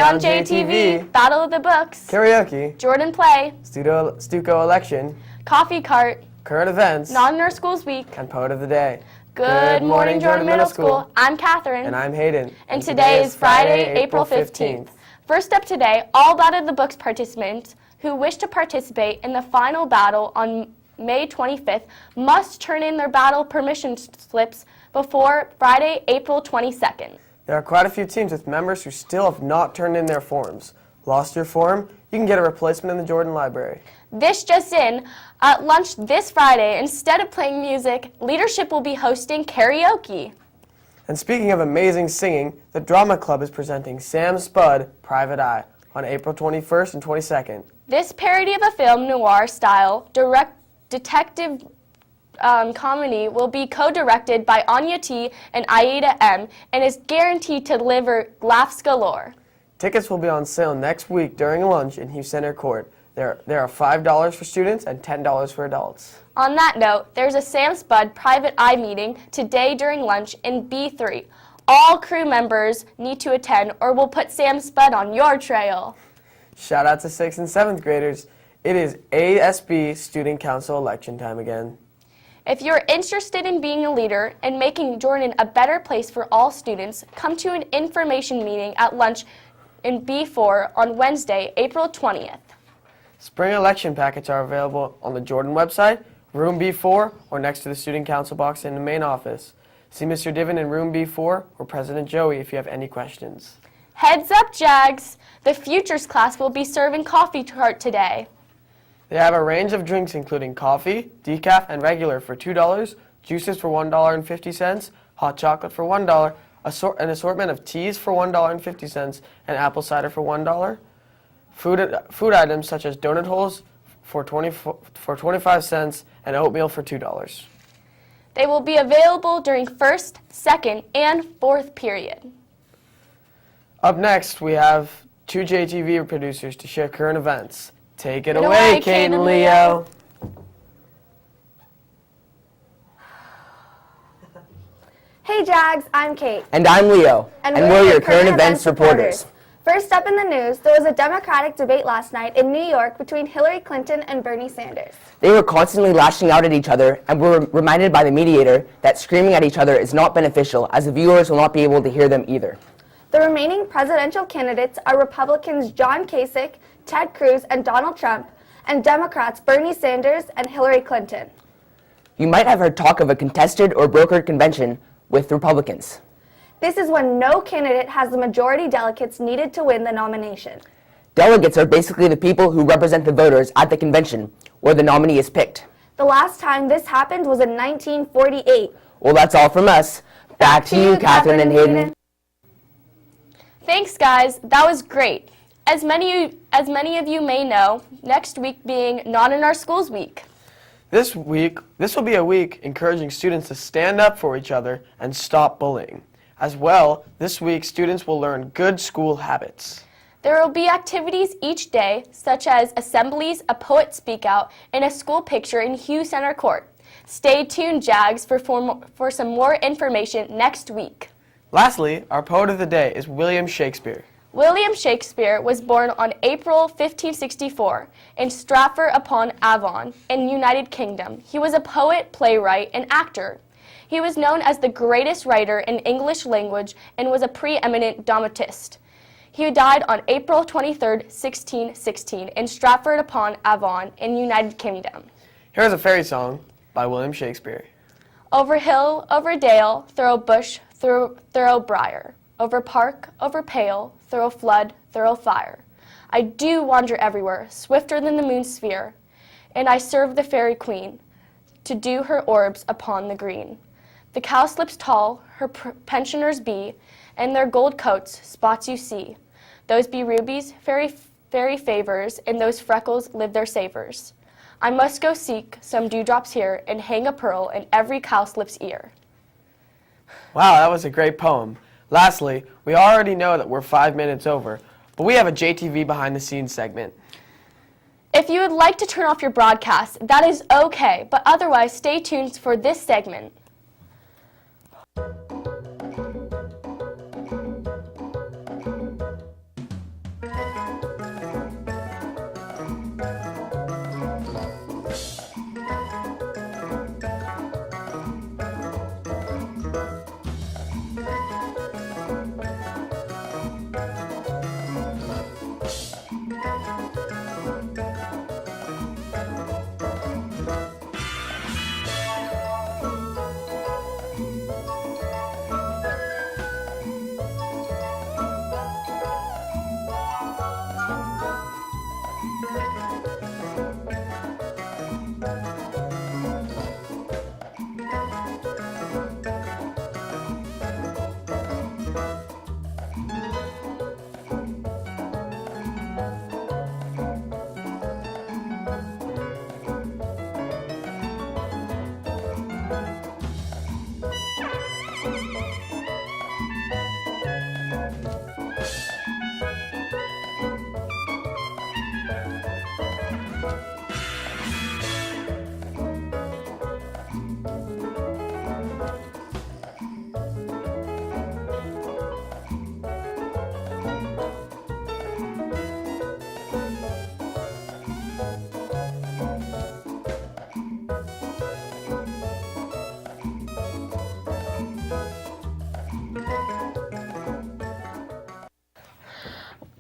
on JTV, Battle of the Books, Karaoke, Jordan Play, Stuco Election, Coffee Cart, Current Events, Not in Our Schools Week, and Poet of the Day. Good morning, Jordan Middle School. I'm Catherine. And I'm Hayden. And today is Friday, April 15th. First up today, all Battle of the Books participants who wish to participate in the final battle on May 25th must turn in their battle permission slips before Friday, April 22nd. There are quite a few teams with members who still have not turned in their forms. Lost your form? You can get a replacement in the Jordan Library. This just in, at lunch this Friday, instead of playing music, leadership will be hosting karaoke. And speaking of amazing singing, the Drama Club is presenting Sam Spud, Private Eye, on April 21st and 22nd. This parody of a film noir-style detective comedy will be co-directed by Anya T. and Aida M. and is guaranteed to deliver laughs galore. Tickets will be on sale next week during lunch in Hughes Center Court. There are $5 for students and $10 for adults. On that note, there's a Sam Spud Private Eye meeting today during lunch in B3. All crew members need to attend or we'll put Sam Spud on your trail. Shout out to 6th and 7th graders. It is ASB Student Council election time again. If you're interested in being a leader and making Jordan a better place for all students, come to an information meeting at lunch in B4 on Wednesday, April 20th. Spring election packets are available on the Jordan website, room B4, or next to the student council box in the main office. See Mr. Diven in room B4 or President Joey if you have any questions. Heads up, Jags! The Futures class will be serving coffee cart today. They have a range of drinks including coffee, decaf, and regular for $2, juices for $1.50, hot chocolate for $1, an assortment of teas for $1.50, and apple cider for $1. Food items such as donut holes for 25 cents and oatmeal for $2. They will be available during first, second, and fourth period. Up next, we have two JTV producers to share current events. Take it away, Kate and Leo. Hey Jags, I'm Kate. And I'm Leo. And we're your current events reporters. First up in the news, there was a Democratic debate last night in New York between Hillary Clinton and Bernie Sanders. They were constantly lashing out at each other and were reminded by the mediator that screaming at each other is not beneficial, as the viewers will not be able to hear them either. The remaining presidential candidates are Republicans John Kasich, Ted Cruz, and Donald Trump, and Democrats Bernie Sanders and Hillary Clinton. You might have heard talk of a contested or brokered convention with Republicans. This is when no candidate has the majority delegates needed to win the nomination. Delegates are basically the people who represent the voters at the convention, where the nominee is picked. The last time this happened was in 1948. Well, that's all from us. Back to you, Catherine and Hayden. Thanks, guys. That was great. As many of you may know, next week being Not in Our Schools Week. This will be a week encouraging students to stand up for each other and stop bullying. As well, this week students will learn good school habits. There will be activities each day, such as assemblies, a poet speak out, and a school picture in Hughes Center Court. Stay tuned, Jags, for some more information next week. Lastly, our poet of the day is William Shakespeare. William Shakespeare was born on April 1564 in Stratford-upon-Avon in United Kingdom. He was a poet, playwright, and actor. He was known as the greatest writer in English language and was a preeminent dramatist. He died on April 23, 1616 in Stratford-upon-Avon in United Kingdom. Here's a fairy song by William Shakespeare. Over hill, over dale, through bush, through briar. Over park, over pale, through flood, through fire. I do wander everywhere, swifter than the moon's sphere, and I serve the fairy queen, to do her orbs upon the green. The cowslips tall, her pensioners be, and their gold coats, spots you see. Those be rubies, fairy favors, and those freckles live their savors. I must go seek some dewdrops here, and hang a pearl in every cowslip's ear. Wow, that was a great poem. Lastly, we already know that we're 5 minutes over, but we have a JTV behind the scenes segment. If you would like to turn off your broadcast, that is okay, but otherwise stay tuned for this segment.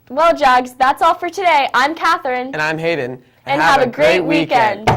Well, Jags, that's all for today. I'm Catherine. And I'm Hayden. And have a great weekend.